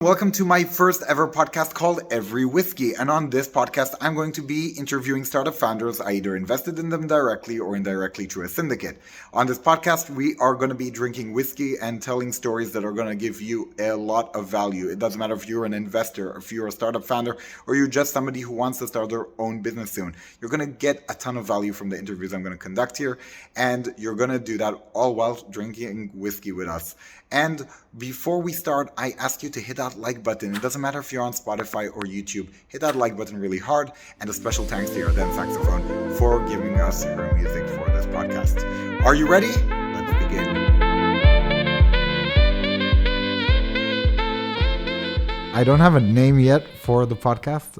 Welcome to my first ever podcast called Every Whisky. And on this podcast, I'm going to be interviewing startup founders. I either invested in them directly or indirectly through a syndicate. On this podcast, we are going to be drinking whiskey and telling stories that are going to give you a lot of value. It doesn't matter if you're an investor, if you're a startup founder, or you're just somebody who wants to start their own business soon. You're going to get a ton of value from the interviews I'm going to conduct here. And you're going to do that all while drinking whiskey with us. And before we start, I ask you to hit that like button. It doesn't matter if you're on Spotify or YouTube. Hit that like button really hard. And a special thanks to Yarden Saxophone for giving us her music for this podcast. Are you ready? Let's begin. I don't have a name yet for the podcast,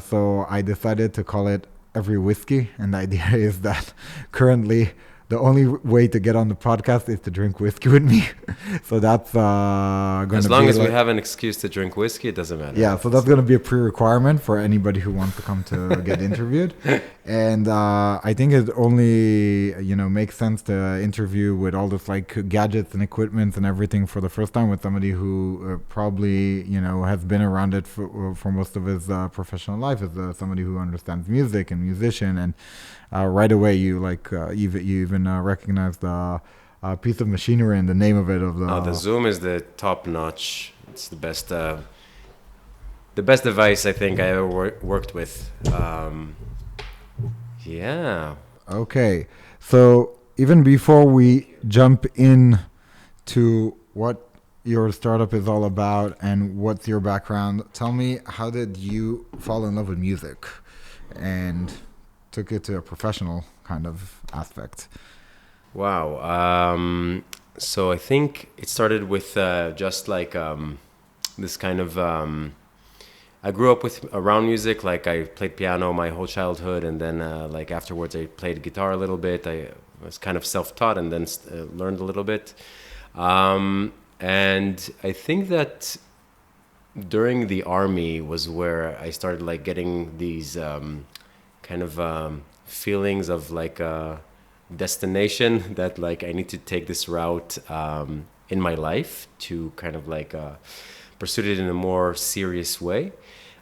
so I decided to call it Every Whisky. And the idea is that currently the only way to get on the podcast is to drink whiskey with me. So that's going to be... As long as we have an excuse to drink whiskey, it doesn't matter. Yeah, so that's going to be a pre-requirement for anybody who wants to come to get interviewed. And I think it only, makes sense to interview with all this like gadgets and equipment and everything for the first time with somebody who probably, has been around it for most of his professional life, as somebody who understands music and musician. And right away, you even recognize the piece of machinery and the name of it. The Zoom is the top notch. It's the best device I think I ever worked with. Yeah. Okay. So even before we jump in to what your startup is all about and what's your background, tell me, how did you fall in love with music and took it to a professional kind of aspect? Wow. So I think it started with just like this kind of... I grew up around music. Like I played piano my whole childhood, and then like afterwards I played guitar a little bit. I was kind of self-taught and then learned a little bit. And I think that during the army was where I started like getting these kind of feelings of like a destination that like I need to take this route in my life to kind of like pursue it in a more serious way.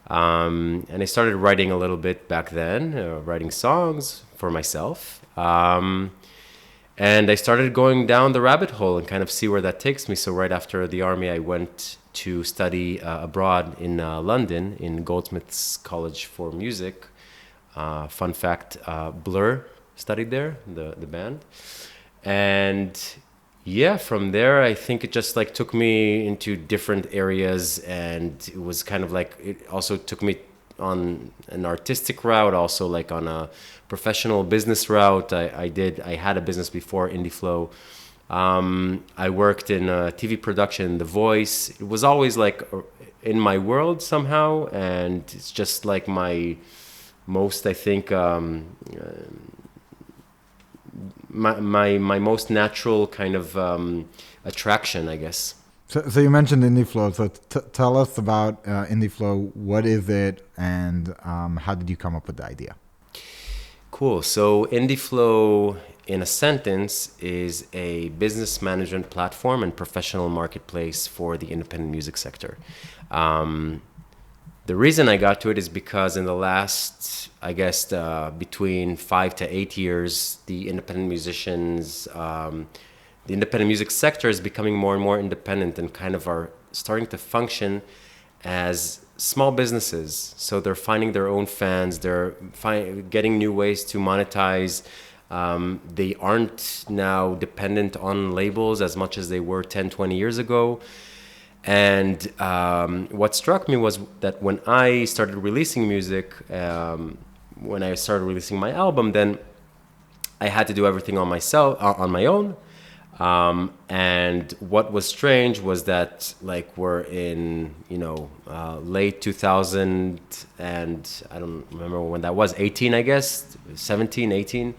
And I started writing a little bit back then, writing songs for myself. And I started going down the rabbit hole and kind of see where that takes me. So right after the army, I went to study abroad in London in Goldsmiths College for Music. Fun fact, Blur studied there, the band. And yeah, from there, I think it just like took me into different areas, and it was kind of like, it also took me on an artistic route, also like on a professional business route. I had a business before, IndieFlow. I worked in TV production, The Voice. It was always like in my world somehow, and it's just like my most, I think, my most natural kind of attraction, I guess. So you mentioned IndieFlow. So tell us about IndieFlow. What is it, and how did you come up with the idea? Cool. So IndieFlow, in a sentence, is a business management platform and professional marketplace for the independent music sector. The reason I got to it is because in the last, I guess, between 5 to 8 years, the independent musicians, the independent music sector is becoming more and more independent and kind of are starting to function as small businesses. So they're finding their own fans, they're getting new ways to monetize. They aren't now dependent on labels as much as they were 10, 20 years ago. And what struck me was that when I started releasing music, when I started releasing my album, then I had to do everything on my own. And what was strange was that like we're in, late 2000, and I don't remember when that was, 18, I guess, 17, 18.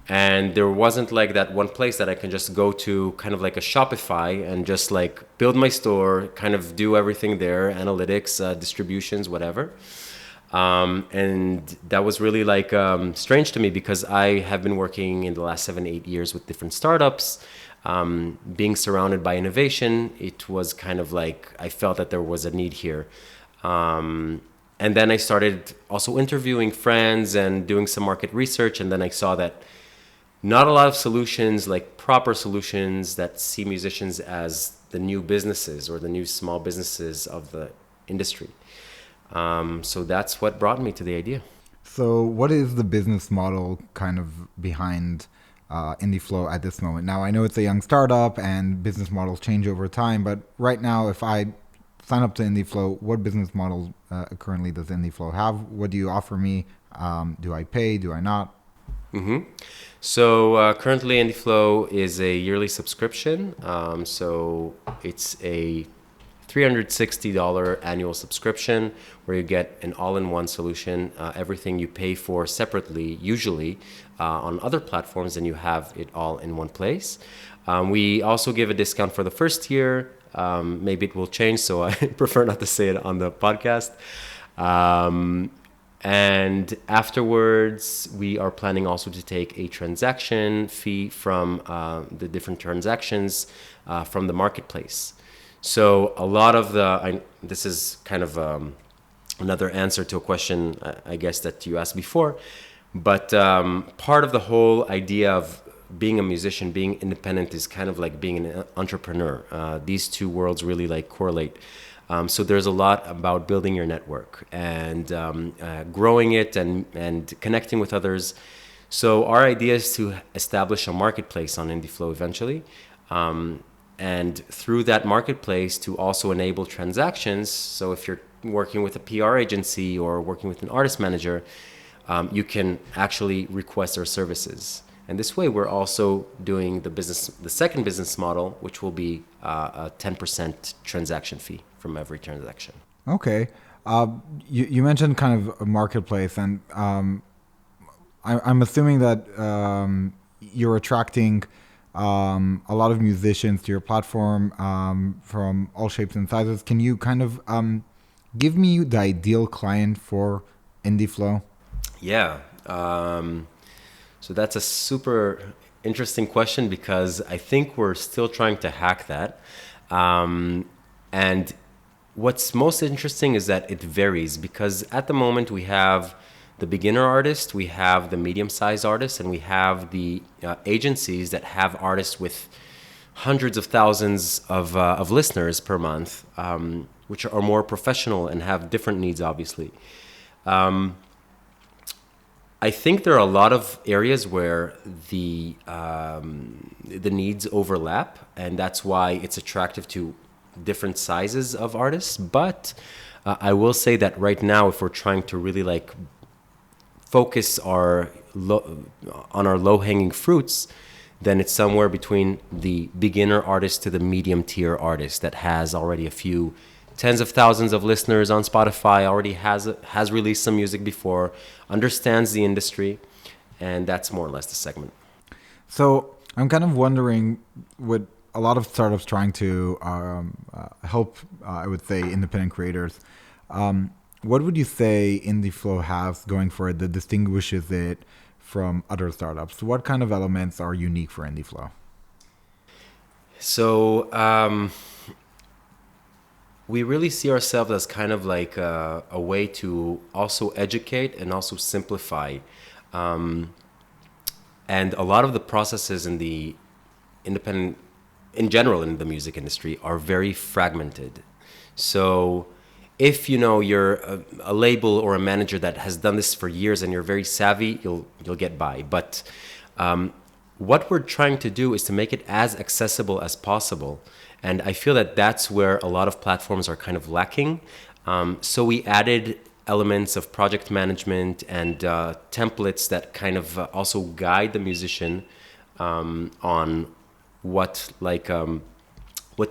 And there wasn't like that one place that I can just go to, kind of like a Shopify, and just like build my store, kind of do everything there, analytics, distributions, whatever. And that was really like strange to me, because I have been working in the last 7-8 years with different startups. being surrounded by innovation, it was kind of like I felt that there was a need here. And then I started also interviewing friends and doing some market research. And then I saw that not a lot of solutions, like proper solutions that see musicians as the new businesses or the new small businesses of the industry. So that's what brought me to the idea. So what is the business model kind of behind IndieFlow at this moment? Now, I know it's a young startup and business models change over time, but right now, if I sign up to IndieFlow, what business model currently does IndieFlow have? What do you offer me? Do I pay? Do I not? Mm-hmm. So currently IndieFlow is a yearly subscription. So it's a $360 annual subscription where you get an all-in-one solution, everything you pay for separately, usually on other platforms, and you have it all in one place. We also give a discount for the first year. Maybe it will change, so I prefer not to say it on the podcast. And afterwards, we are planning also to take a transaction fee from the different transactions from the marketplace. So a lot of this is kind of another answer to a question, I guess, that you asked before. But part of the whole idea of being a musician, being independent, is kind of like being an entrepreneur. These two worlds really like correlate. So there's a lot about building your network and growing it and connecting with others. So our idea is to establish a marketplace on IndieFlow eventually. And through that marketplace to also enable transactions. So if you're working with a PR agency or working with an artist manager, you can actually request our services. And this way, we're also doing the second business model, which will be a 10% transaction fee from every transaction. Okay. You mentioned kind of a marketplace, and I'm assuming that you're attracting a lot of musicians to your platform from all shapes and sizes. Can you kind of give me the ideal client for IndieFlow? Yeah. So that's a super interesting question because I think we're still trying to hack that. And what's most interesting is that it varies because at the moment we have the beginner artist, we have the medium-sized artists, and we have the agencies that have artists with hundreds of thousands of listeners per month, which are more professional and have different needs, obviously. I think there are a lot of areas where the needs overlap, and that's why it's attractive to different sizes of artists. But I will say that right now, if we're trying to really like focus on our low-hanging fruits, then it's somewhere between the beginner artist to the medium tier artist that has already a few tens of thousands of listeners on Spotify, already has released some music before, understands the industry, and that's more or less the segment. So I'm kind of wondering, with a lot of startups trying to help, I would say, independent creators, what would you say IndieFlow has going for it that distinguishes it from other startups? What kind of elements are unique for IndieFlow? So we really see ourselves as kind of like a way to also educate and also simplify. And a lot of the processes in the independent, in general in the music industry, are very fragmented. So if you're a label or a manager that has done this for years and you're very savvy, you'll get by. But what we're trying to do is to make it as accessible as possible. And I feel that that's where a lot of platforms are kind of lacking. So we added elements of project management and templates that kind of also guide the musician on what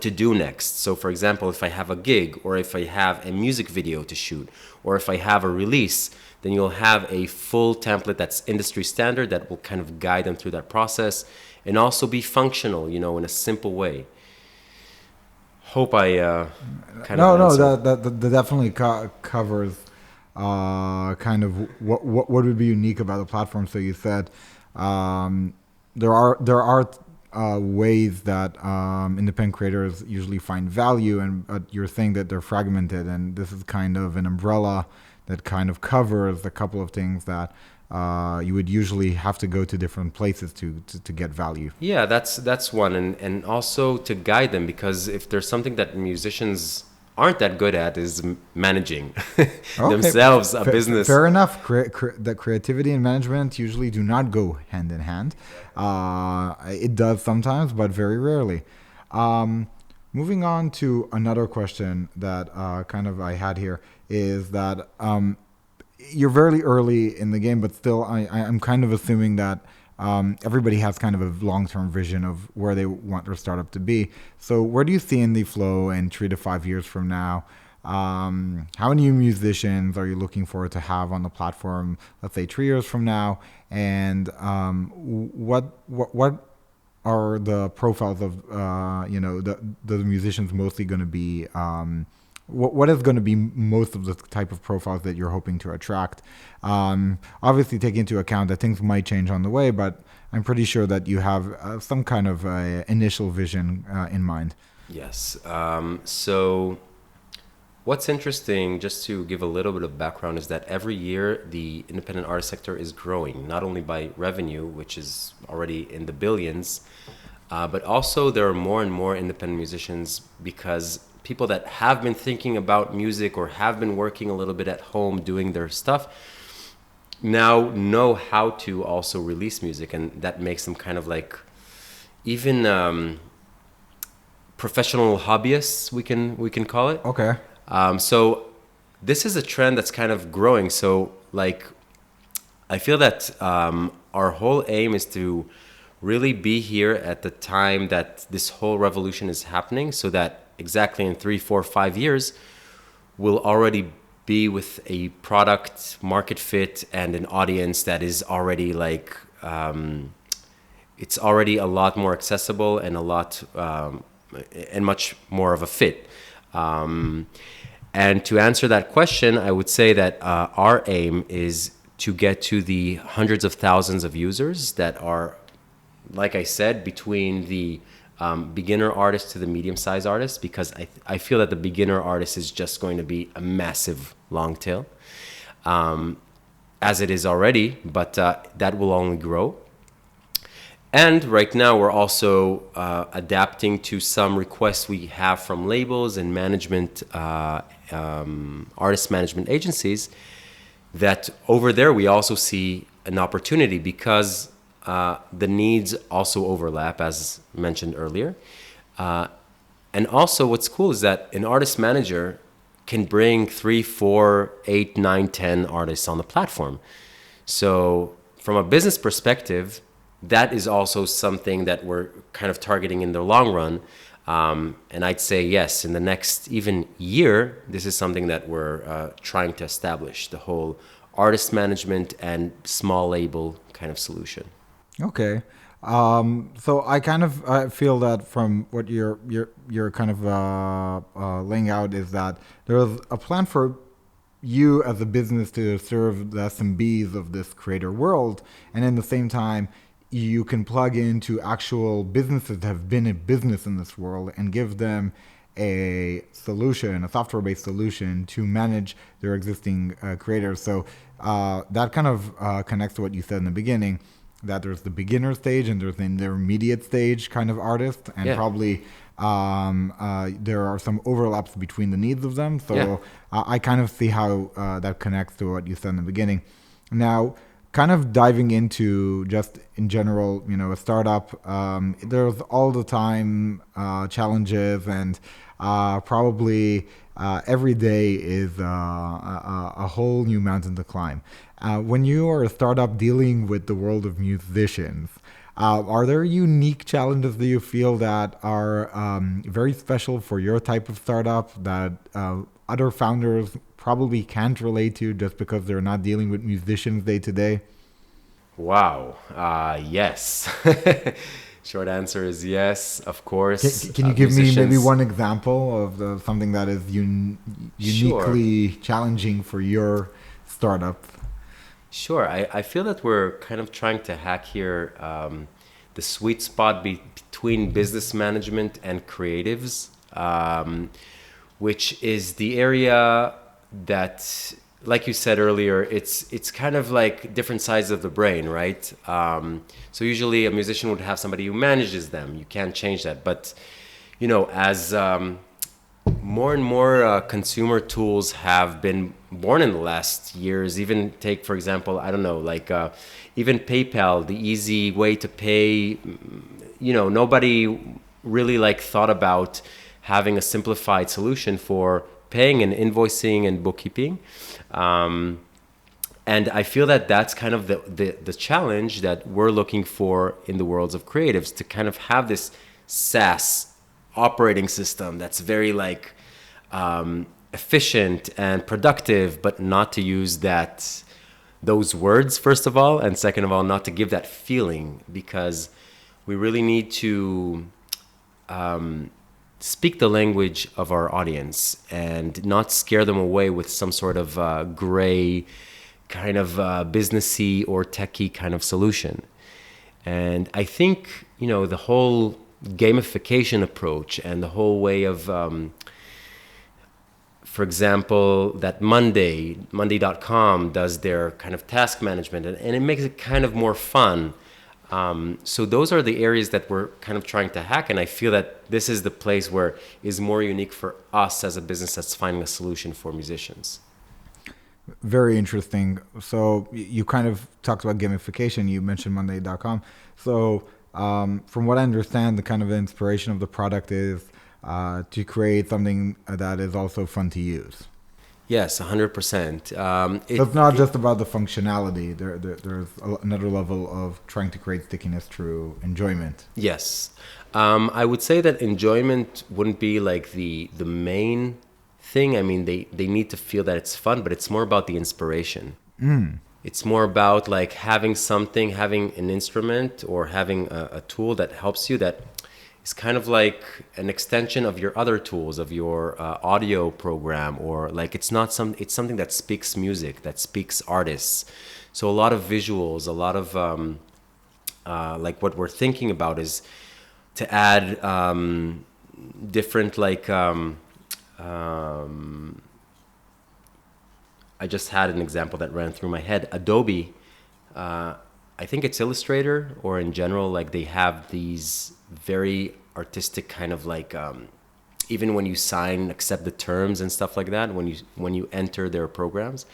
to do next. So for example, if I have a gig or if I have a music video to shoot or if I have a release, then you'll have a full template that's industry standard that will kind of guide them through that process and also be functional, in a simple way. Hope I kind of answered. That definitely covers kind of what would be unique about the platform. So you said there are ways that independent creators usually find value, and you're saying that they're fragmented, and this is kind of an umbrella that kind of covers a couple of things that you would usually have to go to different places to get value. Yeah, that's one, and also to guide them, because if there's something that musicians aren't that good at is managing themselves a business. Fair enough. The creativity and management usually do not go hand in hand. It does sometimes, but very rarely. Moving on to another question that kind of I had here is that you're very early in the game, but still I'm kind of assuming that everybody has kind of a long-term vision of where they want their startup to be. So where do you see IndieFlow in 3 to 5 years from now? How many musicians are you looking forward to have on the platform, let's say 3 years from now? And what are the profiles of the musicians mostly going to be? What is going to be most of the type of profiles that you're hoping to attract? Obviously, take into account that things might change on the way, but I'm pretty sure that you have some kind of initial vision in mind. Yes. So what's interesting, just to give a little bit of background, is that every year the independent artist sector is growing, not only by revenue, which is already in the billions, but also there are more and more independent musicians, because people that have been thinking about music or have been working a little bit at home doing their stuff now know how to also release music, and that makes them kind of like even professional hobbyists, we can call it. Okay. So this is a trend that's kind of growing. So like I feel that our whole aim is to really be here at the time that this whole revolution is happening, so that exactly in 3, 4, 5 years, we'll already be with a product market fit and an audience that is already like, it's already a lot more accessible and a lot, and much more of a fit. And to answer that question, I would say that our aim is to get to the hundreds of thousands of users that are, like I said, between the beginner artist to the medium-sized artist, because I feel that the beginner artist is just going to be a massive long tail, as it is already, but that will only grow. And right now we're also adapting to some requests we have from labels and management, artist management agencies, that over there we also see an opportunity, because the needs also overlap, as mentioned earlier. And also what's cool is that an artist manager can bring 3, 4, 8, 9, 10 artists on the platform. So from a business perspective, that is also something that we're kind of targeting in the long run. And I'd say, yes, in the next even year, this is something that we're trying to establish, the whole artist management and small label kind of solution. Okay. So I kind of feel that from what you're kind of laying out is that there's a plan for you as a business to serve the SMBs of this creator world, and in the same time, you can plug into actual businesses that have been in business in this world and give them a solution, a software-based solution to manage their existing creators. So that kind of connects to what you said in the beginning, that there's the beginner stage and there's the intermediate stage kind of artist, and probably there are some overlaps between the needs of them. So I kind of see how that connects to what you said in the beginning. Now, kind of diving into just in general, a startup, there's all the time challenges, and probably every day is a whole new mountain to climb. When you are a startup dealing with the world of musicians, are there unique challenges that you feel that are very special for your type of startup that other founders probably can't relate to just because they're not dealing with musicians day to day? Wow. Yes. Short answer is yes, of course. Can you give me maybe one example of something that is uniquely challenging for your startup? Sure. I feel that we're kind of trying to hack here the sweet spot between business management and creatives, which is the area that, like you said earlier, it's kind of like different sides of the brain, right? So usually a musician would have somebody who manages them. You can't change that. But, as more and more consumer tools have been born in the last years, even take, for example, I don't know, like even PayPal, the easy way to pay, nobody really like thought about having a simplified solution for paying and invoicing and bookkeeping. And I feel that that's kind of the challenge that we're looking for in the worlds of creatives, to kind of have this SaaS operating system that's very like efficient and productive, but not to use those words, first of all, and second of all, not to give that feeling, because we really need to speak the language of our audience and not scare them away with some sort of gray kind of businessy or techie kind of solution. And I think, the whole gamification approach and the whole way of, for example, that Monday.com does their kind of task management, and it makes it kind of more fun. So those are the areas that we're kind of trying to hack, and I feel that this is the place where is more unique for us as a business that's finding a solution for musicians. Very interesting. So you kind of talked about gamification. You mentioned Monday.com. So from what I understand, the kind of inspiration of the product is to create something that is also fun to use. Yes, 100%. It's not just about the functionality. There's another level of trying to create stickiness through enjoyment. Yes. I would say that enjoyment wouldn't be like the main thing. I mean, they need to feel that it's fun, but it's more about the inspiration. It's more about like having an instrument or having a tool that helps you, that is kind of like an extension of your other tools, of your audio program, or like it's something that speaks music, that speaks artists. So a lot of visuals, a lot of like what we're thinking about is to add different like I just had an example that ran through my head. Adobe, I think it's Illustrator, or in general, like they have these very artistic kind of like, even when you accept the terms and stuff like that, when you enter their programs,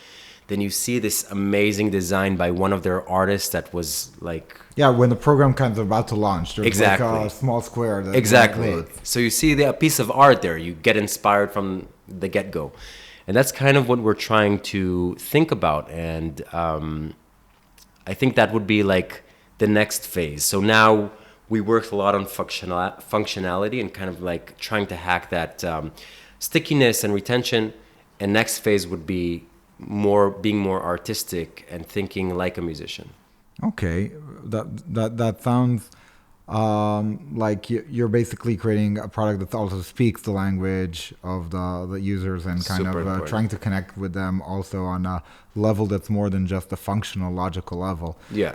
then you see this amazing design by one of their artists that was like... Yeah, when the program kind of about to launch, there's exactly. like a small square. That exactly. So you see a piece of art there, you get inspired from the get-go. And that's kind of what we're trying to think about. And I think that would be like the next phase. So now we worked a lot on functionality and kind of like trying to hack that stickiness and retention. And next phase would be being more artistic and thinking like a musician. Okay, that sounds like you're basically creating a product that also speaks the language of the users and kind of trying to connect with them also on a level that's more than just a functional, logical level. Yeah.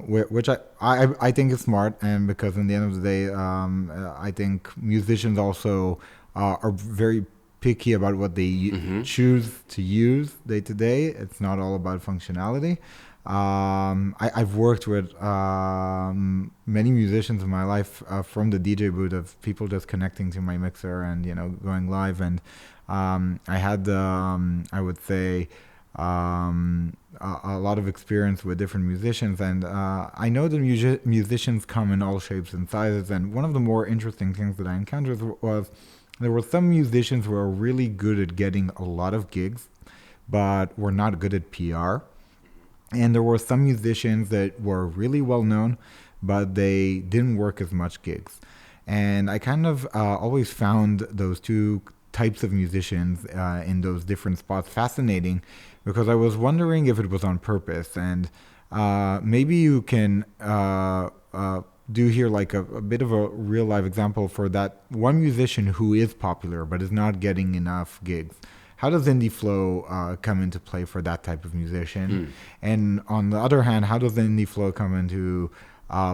Which I think is smart, and because in the end of the day, I think musicians also are very picky about what they choose to use day to day. It's not all about functionality. I've worked with many musicians in my life from the DJ booth, of people just connecting to my mixer and going live, and I had I would say a lot of experience with different musicians, and I know that musicians come in all shapes and sizes. And one of the more interesting things that I encountered was there were some musicians who were really good at getting a lot of gigs, but were not good at PR. And there were some musicians that were really well known, but they didn't work as much gigs. And I kind of always found those two types of musicians in those different spots fascinating, because I was wondering if it was on purpose. And maybe you can do here like a bit of a real life example for that one musician who is popular but is not getting enough gigs. How does IndieFlow come into play for that type of musician? And on the other hand, how does IndieFlow come into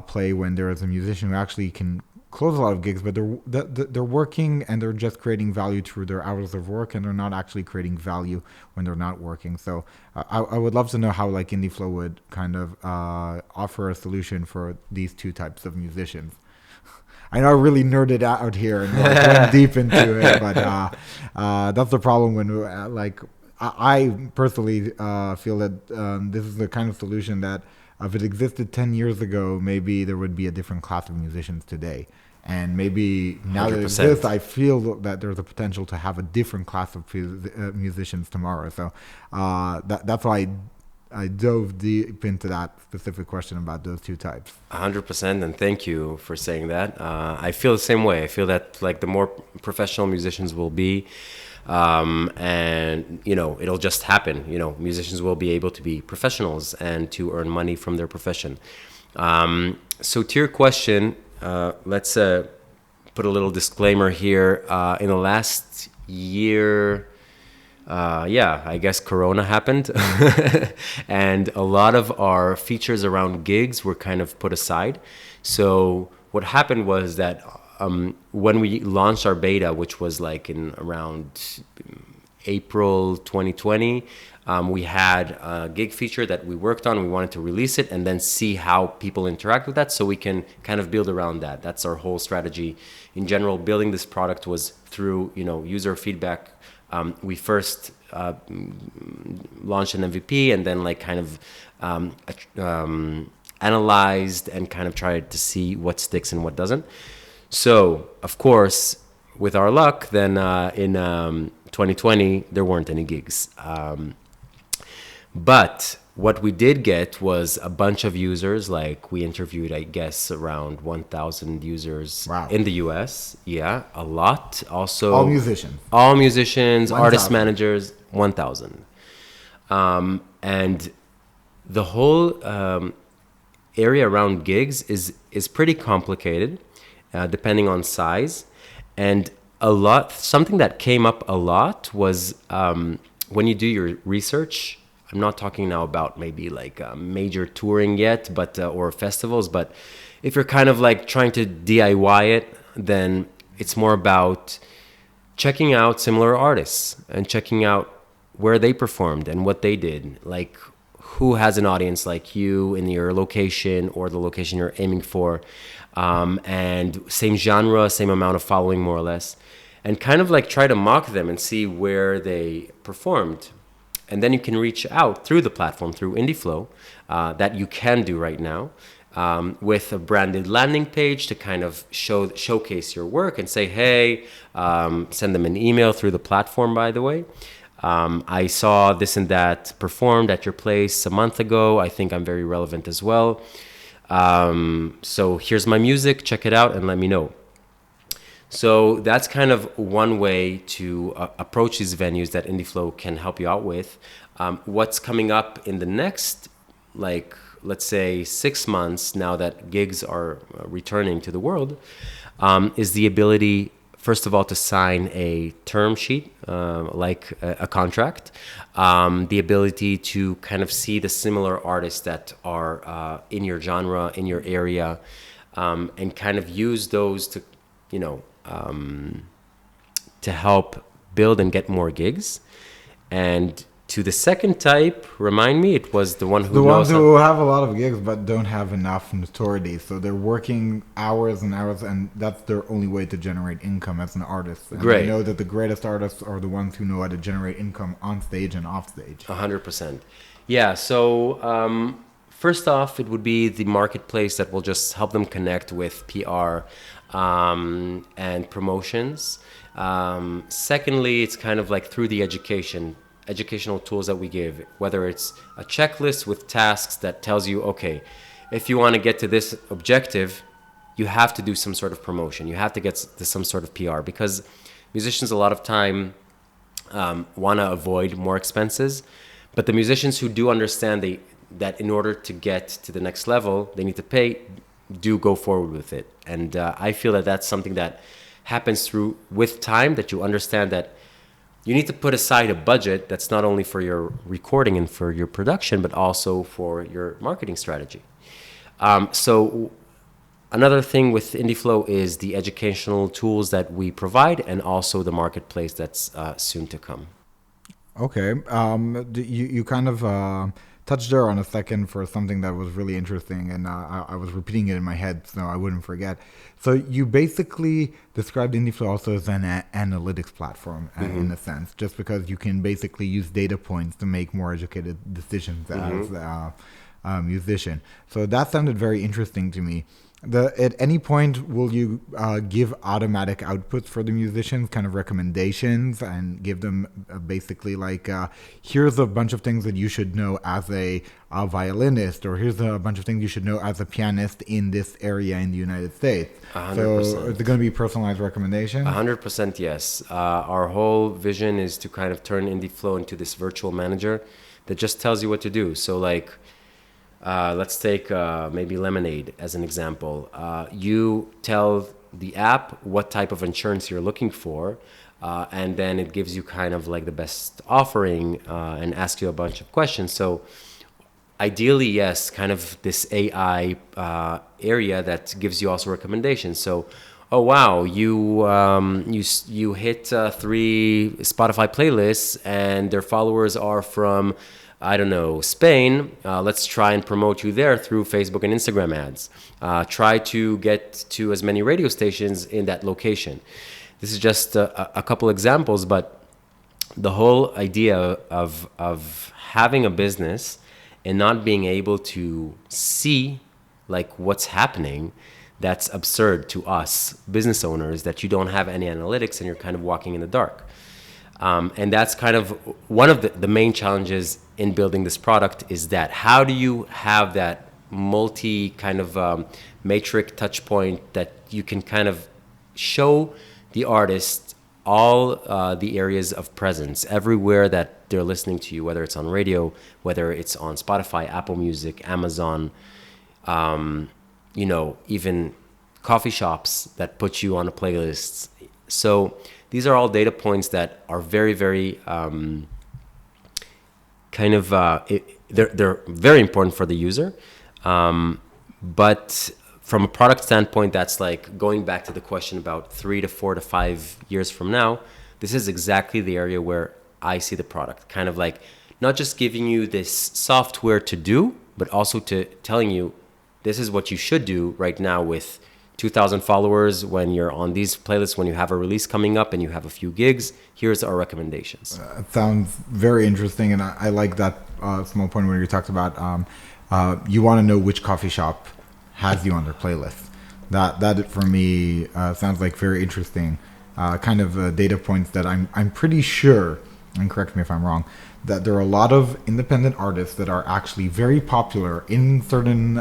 play when there is a musician who actually can close a lot of gigs, but they're working and they're just creating value through their hours of work, and they're not actually creating value when they're not working. So I would love to know how like IndieFlow would kind of offer a solution for these two types of musicians. I know I really nerded out here and went deep into it, but that's the problem when I personally feel that this is the kind of solution that if it existed 10 years ago, maybe there would be a different class of musicians today. And maybe now 100%. That it exists, I feel that there's a potential to have a different class of musicians tomorrow. So that's why I dove deep into that specific question about those two types. 100%, and thank you for saying that. I feel the same way. I feel that like the more professional musicians will be, and it'll just happen. Musicians will be able to be professionals and to earn money from their profession. So to your question, let's put a little disclaimer here. In the last year, I guess Corona happened and a lot of our features around gigs were kind of put aside. So what happened was that when we launched our beta, which was like in around April 2020, we had a gig feature that we worked on. We wanted to release it and then see how people interact with that so we can kind of build around that. That's our whole strategy. In general, building this product was through, user feedback. We first launched an MVP and then like kind of analyzed and kind of tried to see what sticks and what doesn't. So, of course, with our luck, then in 2020, there weren't any gigs. But what we did get was a bunch of users. Like we interviewed, I guess, around 1,000 users in the US. Yeah, a lot. Also, all musicians, 1, artist managers, 1,000. And the whole area around gigs is pretty complicated, depending on size. And something that came up a lot was when you do your research. I'm not talking now about maybe like major touring yet, but or festivals. But if you're kind of like trying to DIY it, then it's more about checking out similar artists and checking out where they performed and what they did. Like who has an audience like you in your location or the location you're aiming for, and same genre, same amount of following more or less, and kind of like try to mock them and see where they performed. And then you can reach out through the platform, through IndieFlow, that you can do right now, with a branded landing page to kind of showcase your work and say, hey, send them an email through the platform, by the way. I saw this and that performed at your place a month ago. I think I'm very relevant as well. So here's my music. Check it out and let me know. So that's kind of one way to approach these venues that IndieFlow can help you out with. What's coming up in the next, like, let's say 6 months now that gigs are returning to the world, is the ability, first of all, to sign a term sheet, like a contract, the ability to kind of see the similar artists that are in your genre, in your area, and kind of use those to, to help build and get more gigs. And to the second type, remind me, it was the one who knows... The ones who have a lot of gigs but don't have enough notoriety. So they're working hours and hours, and that's their only way to generate income as an artist. And Great. I know that the greatest artists are the ones who know how to generate income on stage and off stage. 100%. Yeah, so first off, it would be the marketplace that will just help them connect with PR and promotions. Secondly, it's kind of like through the educational tools that we give, whether it's a checklist with tasks that tells you, okay, if you want to get to this objective, you have to do some sort of promotion. You have to get to some sort of PR, because musicians a lot of time want to avoid more expenses. But the musicians who do understand that in order to get to the next level, they need to pay, do go forward with it. And I feel that that's something that happens with time, that you understand that you need to put aside a budget that's not only for your recording and for your production, but also for your marketing strategy. So another thing with IndieFlow is the educational tools that we provide, and also the marketplace that's soon to come. Okay. You kind of touched there on a second for something that was really interesting, and I was repeating it in my head so I wouldn't forget. So you basically described IndieFlow also as an analytics platform in a sense, just because you can basically use data points to make more educated decisions as a musician. So that sounded very interesting to me. At any point, will you give automatic outputs for the musicians, kind of recommendations, and give them basically like, here's a bunch of things that you should know as a violinist, or here's a bunch of things you should know as a pianist in this area in the United States? 100%. So is it going to be personalized recommendations? 100% yes. Our whole vision is to kind of turn IndieFlow into this virtual manager that just tells you what to do. So like, let's take maybe Lemonade as an example. You tell the app what type of insurance you're looking for, and then it gives you kind of like the best offering and asks you a bunch of questions. So ideally, yes, kind of this AI area that gives you also recommendations. So, oh wow, you hit 3 Spotify playlists and their followers are from, I don't know, Spain. Let's try and promote you there through Facebook and Instagram ads. Try to get to as many radio stations in that location. This is just a couple examples, but the whole idea of having a business and not being able to see like what's happening, that's absurd to us business owners, that you don't have any analytics and you're kind of walking in the dark. And that's kind of one of the main challenges in building this product, is that how do you have that multi kind of matrix touch point that you can kind of show the artist all the areas of presence everywhere that they're listening to you, whether it's on radio, whether it's on Spotify, Apple Music, Amazon, even coffee shops that put you on a playlist. So these are all data points that are very, very they're very important for the user. But from a product standpoint, that's like going back to the question about 3 to 4 to 5 years from now. This is exactly the area where I see the product, kind of like not just giving you this software to do, but also to telling you this is what you should do right now with 2,000 followers, when you're on these playlists, when you have a release coming up and you have a few gigs. Here's our recommendations. It sounds very interesting, and I like that small point where you talked about you want to know which coffee shop has you on their playlist. That for me sounds like very interesting kind of data points that I'm pretty sure, and correct me if I'm wrong, that there are a lot of independent artists that are actually very popular in certain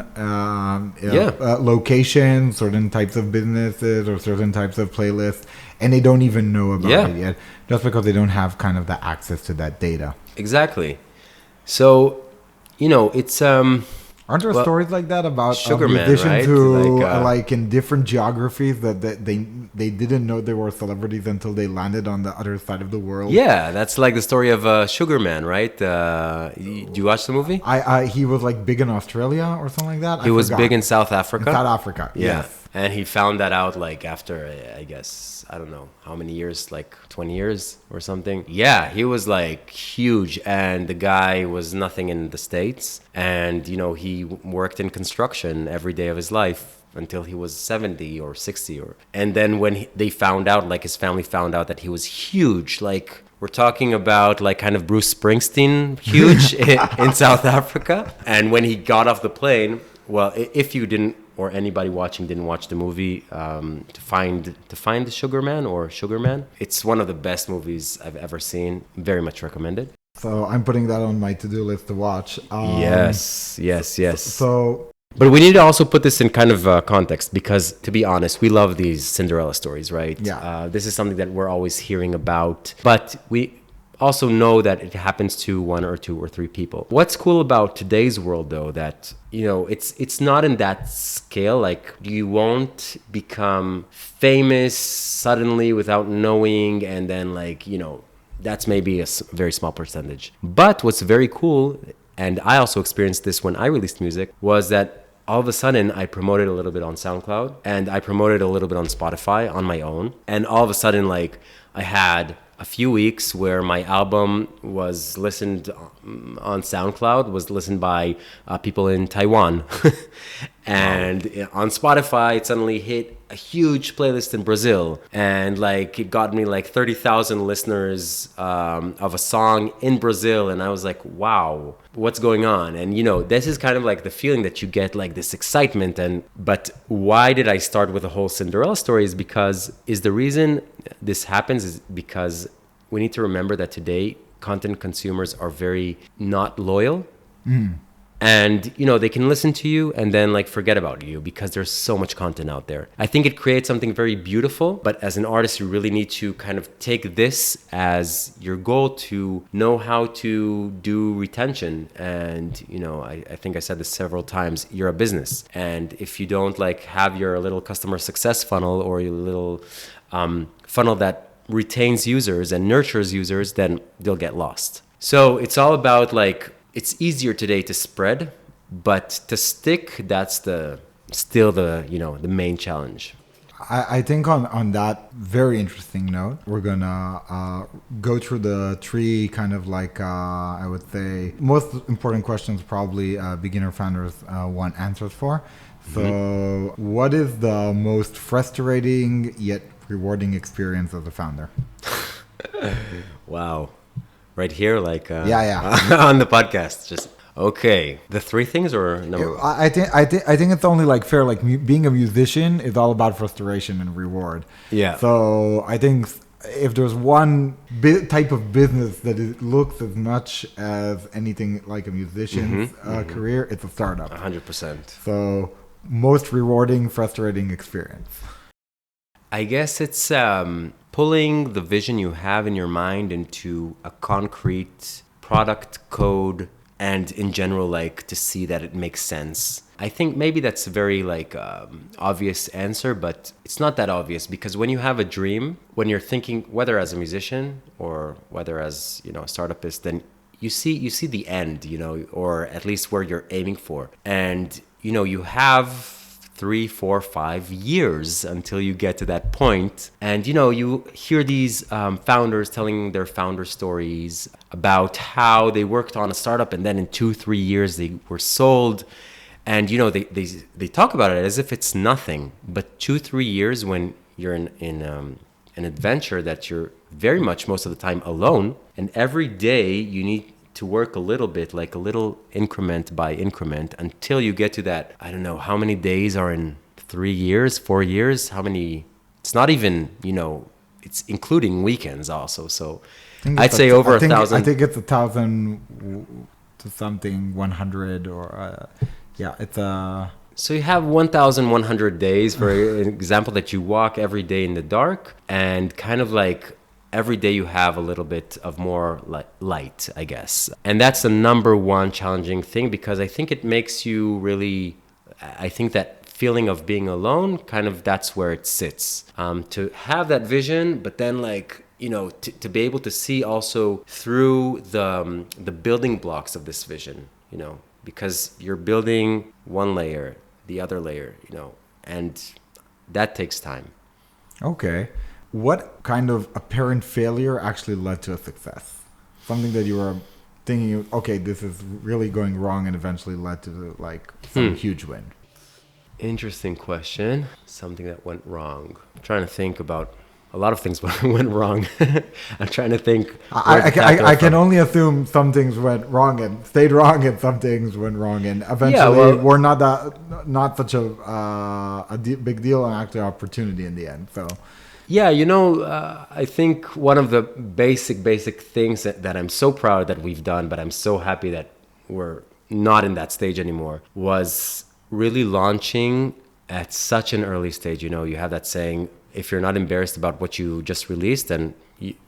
locations, certain types of businesses, or certain types of playlists, and they don't even know about it yet, just because they don't have kind of the access to that data. Exactly. So, it's aren't there stories like that about Sugarman, musicians right? who like in different geographies that they didn't know they were celebrities until they landed on the other side of the world? Yeah, that's like the story of Sugarman, right? Do you watch the movie? He was like big in Australia or something like that. He was big in South Africa. In South Africa, yes. And he found that out like after, I guess, I don't know how many years, like 20 years or something. Yeah, he was like huge, and the guy was nothing in the States. And, he worked in construction every day of his life until he was 70 or 60. And then when they found out, like his family found out that he was huge, like we're talking about like kind of Bruce Springsteen huge in South Africa. And when he got off the plane, well, if you didn't, or anybody watching didn't watch the movie, to find the Sugarman, it's one of the best movies I've ever seen. Very much recommended. So I'm putting that on my to-do list to watch. Yes. So, but we need to also put this in kind of context, because to be honest, we love these Cinderella stories, right? Yeah. This is something that we're always hearing about, but we also know that it happens to 1 or 2 or 3 people. What's cool about today's world, though, that it's not in that scale. Like, you won't become famous suddenly without knowing, and then that's maybe a very small percentage. But what's very cool, and I also experienced this when I released music, was that all of a sudden I promoted a little bit on SoundCloud and I promoted a little bit on Spotify on my own. And all of a sudden, like, I had a few weeks where my album was listened on SoundCloud, was listened by people in Taiwan. And on Spotify, it suddenly hit a huge playlist in Brazil. And like, it got me like 30,000 listeners of a song in Brazil. And I was like, wow, what's going on? And, you know, this is kind of like the feeling that you get, like this excitement. But why did I start with the whole Cinderella story is the reason this happens is because we need to remember that today content consumers are very not loyal. And, you know, they can listen to you and then like forget about you because there's so much content out there. I think it creates something very beautiful, but as an artist, you really need to kind of take this as your goal to know how to do retention. And, you know, I think I said this several times, you're a business. And if you don't like have your little customer success funnel or your little funnel that retains users and nurtures users, then they'll get lost. So it's all about like, it's easier today to spread, but to stick, that's still the main challenge. I think on that very interesting note, we're gonna go through the three kind of like I would say most important questions probably beginner founders want answers for. So what is the most frustrating yet rewarding experience as a founder? Wow. Right here, like yeah. on the podcast, just okay. The three things, or no? I think it's only like fair. Like being a musician is all about frustration and reward. Yeah. So I think if there's one type of business that looks as much as anything like a musician's career, it's a startup. 100%. So most rewarding, frustrating experience. I guess it's pulling the vision you have in your mind into a concrete product code and in general, like to see that it makes sense. I think maybe that's a very like obvious answer, but it's not that obvious because when you have a dream, when you're thinking, whether as a musician or whether as, you know, a startupist, then you see the end, you know, or at least where you're aiming for. And, you know, you have 3, 4, 5 years until you get to that point. And, you know, you hear these founders telling their founder stories about how they worked on a startup and then in 2, 3 years they were sold. And, you know, they talk about it as if it's nothing. But 2, 3 years when you're in an adventure that you're very much most of the time alone, and every day you need to work a little bit, like a little increment by increment until you get to that, I don't know, how many days are in 3 years, 4 years, how many, it's not even, you know, it's including weekends also. So I'd say over 1,000. I think it's 1,000 to something, 100 or, yeah, it's a... So you have 1,100 days, for an example, that you walk every day in the dark and kind of like every day you have a little bit of more light, I guess. And that's the number one challenging thing because I think it makes you really, I think that feeling of being alone, kind of that's where it sits. To have that vision, but then like, you know, to be able to see also through the building blocks of this vision, you know, because you're building one layer, the other layer, you know, and that takes time. Okay. What kind of apparent failure actually led to a success? Something that you were thinking, okay, this is really going wrong and eventually led to like some huge win. Interesting question. Something that went wrong. I'm trying to think about a lot of things went wrong. I'm trying to think. I can only assume some things went wrong and stayed wrong, and some things went wrong, and eventually were not such a big deal, and actually opportunity in the end. So. Yeah, you know, I think one of the basic things that I'm so proud that we've done, but I'm so happy that we're not in that stage anymore, was really launching at such an early stage. You know, you have that saying, if you're not embarrassed about what you just released, then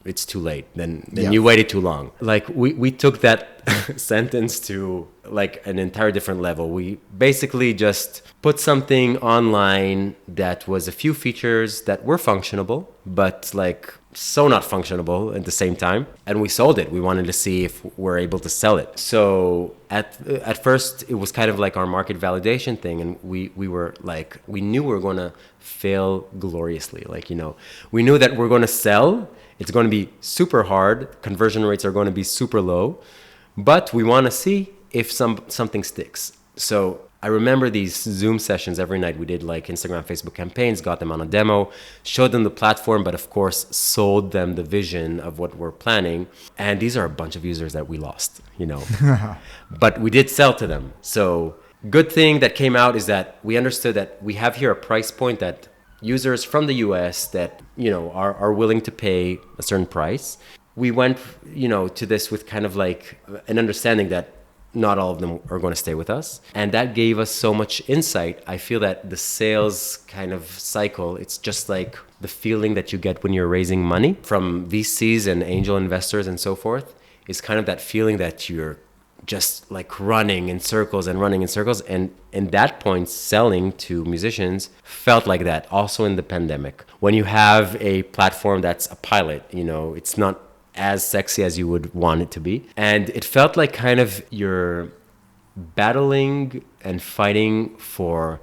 it's too late. Then you waited too long. Like we took that sentence to like an entire different level. We basically just put something online that was a few features that were functionable, but like so not functionable at the same time, and we sold it. We wanted to see if we're able to sell it. So at first it was kind of like our market validation thing, and we were like, we knew we were going to fail gloriously. Like, we knew that we're going to sell. It's going to be super hard. Conversion rates are going to be super low, but we want to see if something sticks. So I remember these Zoom sessions every night. We did like Instagram, Facebook campaigns, got them on a demo, showed them the platform, but of course sold them the vision of what we're planning. And these are a bunch of users that we lost, but we did sell to them. So good thing that came out is that we understood that we have here a price point that users from the US that, are willing to pay a certain price. We went, to this with kind of like an understanding that not all of them are going to stay with us. And that gave us so much insight. I feel that the sales kind of cycle, it's just like the feeling that you get when you're raising money from VCs and angel investors and so forth, is kind of that feeling that you're just like running in circles. And in that point, selling to musicians felt like that also in the pandemic. When you have a platform that's a pilot, it's not as sexy as you would want it to be. And it felt like kind of you're battling and fighting for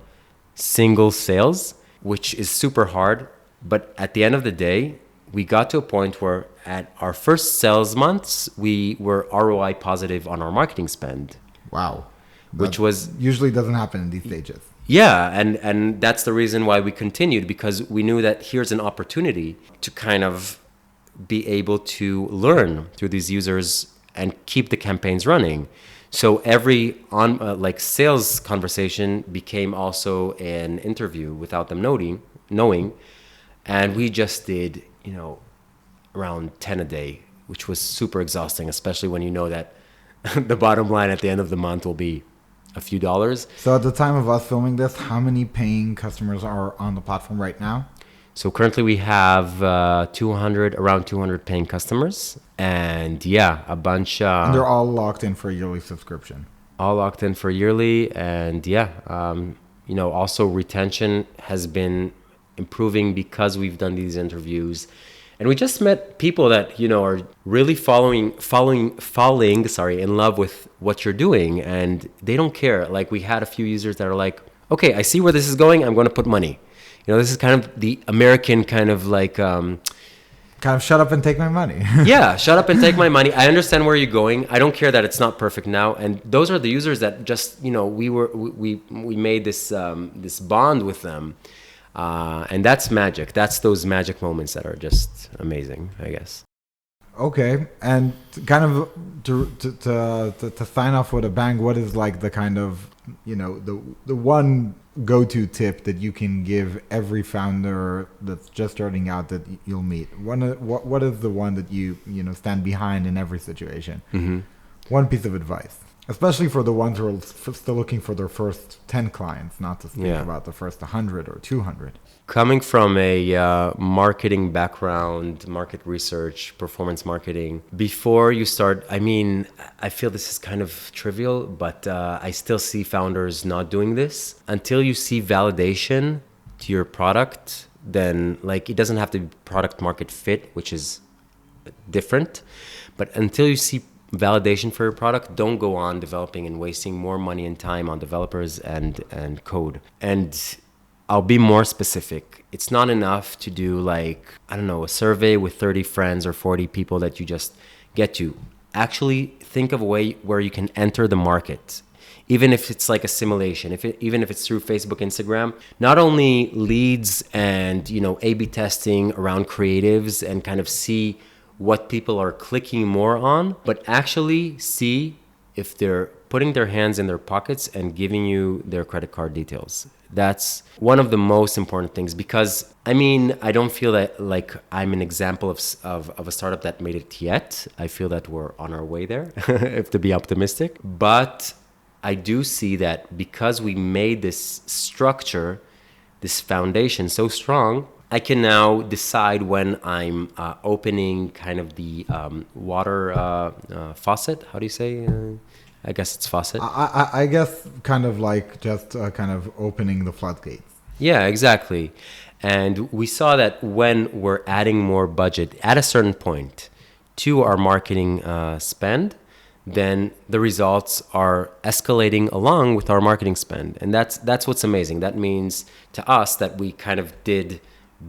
single sales, which is super hard. But at the end of the day, we got to a point where at our first sales months, we were ROI positive on our marketing spend. Wow. Which was usually doesn't happen in these stages. Yeah, and that's the reason why we continued, because we knew that here's an opportunity to kind of be able to learn through these users and keep the campaigns running. So every sales conversation became also an interview without them knowing, and we just did around 10 a day, which was super exhausting, especially when you know that the bottom line at the end of the month will be a few dollars. So at the time of us filming this, how many paying customers are on the platform right now? So currently we have around 200 paying customers, and a bunch. And they're all locked in for a yearly subscription. All locked in for yearly, and also retention has been improving because we've done these interviews, and we just met people that are really falling in love with what you're doing, and they don't care. Like, we had a few users that are like, okay, I see where this is going. I'm going to put money. This is kind of the American kind of like... kind of shut up and take my money. Yeah, shut up and take my money. I understand where you're going. I don't care that it's not perfect now. And those are the users that just, we made this bond with them. And that's magic. That's those magic moments that are just amazing, I guess. Okay. And kind of to sign off with a bang, what is like the kind of, the one go-to tip that you can give every founder that's just starting out that you'll meet? What is the one that you stand behind in every situation? Mm-hmm. One piece of advice, especially for the ones who are still looking for their first 10 clients, not to speak about the first 100 or 200. Coming from a marketing background, market research, performance marketing, before you start, I feel this is kind of trivial, but I still see founders not doing this. Until you see validation to your product, then it doesn't have to be product market fit, which is different. But until you see validation for your product, don't go on developing and wasting more money and time on developers and code. And I'll be more specific. It's not enough to do a survey with 30 friends or 40 people that you just get to. Actually think of a way where you can enter the market, even if it's like a simulation, even if it's through Facebook, Instagram. Not only leads and A/B testing around creatives and kind of see what people are clicking more on, but actually see if they're putting their hands in their pockets and giving you their credit card details. That's one of the most important things, because I don't feel that I'm an example of a startup that made it yet. I feel that we're on our way there, if to be optimistic. But I do see that because we made this structure, this foundation so strong, I can now decide when I'm opening kind of the water faucet. How do you say? I guess it's faucet. I guess kind of like just kind of opening the floodgates. Yeah, exactly. And we saw that when we're adding more budget at a certain point to our marketing spend, then the results are escalating along with our marketing spend. And that's what's amazing. That means to us that we kind of did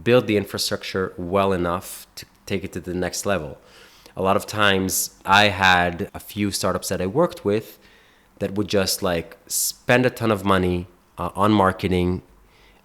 build the infrastructure well enough to take it to the next level. A lot of times I had a few startups that I worked with that would just like spend a ton of money on marketing,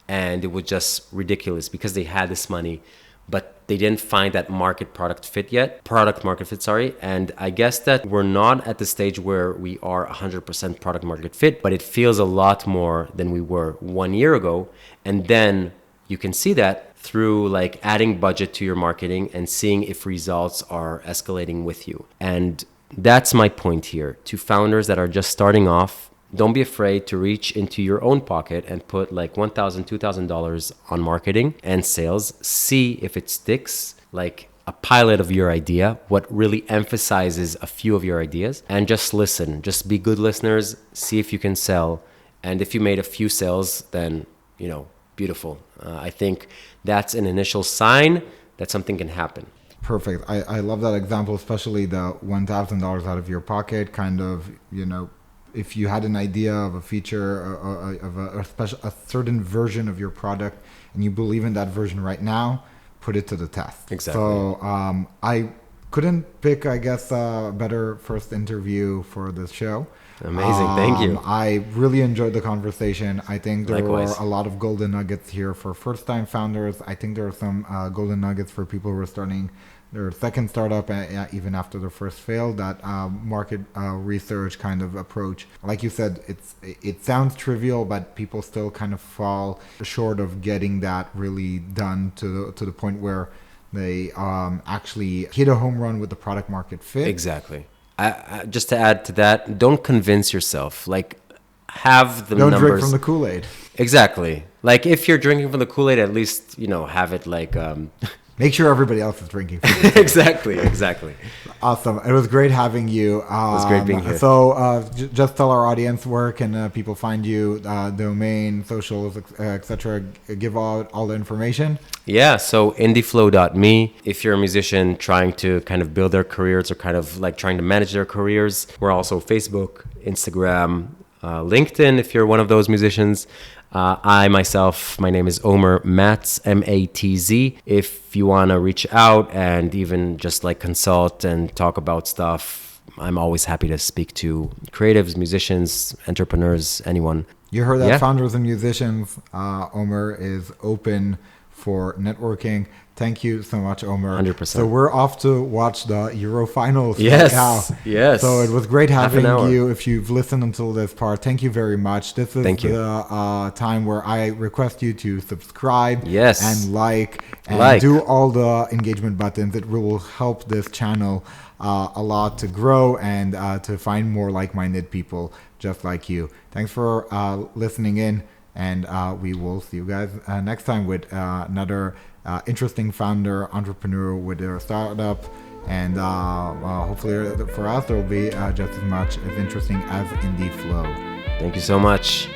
and it was just ridiculous because they had this money, but they didn't find that product market fit, sorry. And I guess that we're not at the stage where we are 100% product market fit, but it feels a lot more than we were 1 year ago. And then you can see that through like adding budget to your marketing and seeing if results are escalating with you. And that's my point here to founders that are just starting off. Don't be afraid to reach into your own pocket and put like $1,000, $2,000 on marketing and sales. See if it sticks, like a pilot of your idea, what really emphasizes a few of your ideas, and just listen. Just be good listeners. See if you can sell. And if you made a few sales, then, beautiful. I think that's an initial sign that something can happen. Perfect. I love that example, especially the $1,000 out of your pocket, kind of, if you had an idea of a feature of a certain version of your product and you believe in that version right now, put it to the test. Exactly. So I couldn't pick, I guess, a better first interview for this show. Amazing. Thank you. I really enjoyed the conversation. I think there Likewise. were a lot of golden nuggets here for first-time founders. I think there are some golden nuggets for people who are starting their second startup, even after their first fail, that market research kind of approach. Like you said, it sounds trivial, but people still kind of fall short of getting that really done to the point where they actually hit a home run with the product market fit. Exactly. I just to add to that, don't convince yourself. Like, have the Don't numbers. drink from the Kool-Aid. Exactly. Like, if you're drinking from the Kool-Aid, at least, have it like... Make sure everybody else is drinking. Exactly. Awesome. It was great having you. It was great being here. So just tell our audience where can people find you, domain, socials, etc. Give out all the information. Yeah, so IndieFlow.me. If you're a musician trying to kind of build their careers or kind of like trying to manage their careers, we're also Facebook, Instagram, LinkedIn if you're one of those musicians. My name is Omer Matz, M-A-T-Z. If you want to reach out and even just like consult and talk about stuff, I'm always happy to speak to creatives, musicians, entrepreneurs, anyone. You heard that, founders and musicians. Omer is open for networking. Thank you so much, Omer. 100%. So we're off to watch the Euro finals yes, right now. Yes. So it was great having you. If you've listened until this part, thank you very much. This is the time where I request you to subscribe and like do all the engagement buttons. It will help this channel a lot to grow and to find more like-minded people just like you. Thanks for listening in, and we will see you guys next time with another interesting founder, entrepreneur with their startup, and hopefully for us there will be just as much as interesting as IndieFlow. Thank you so much.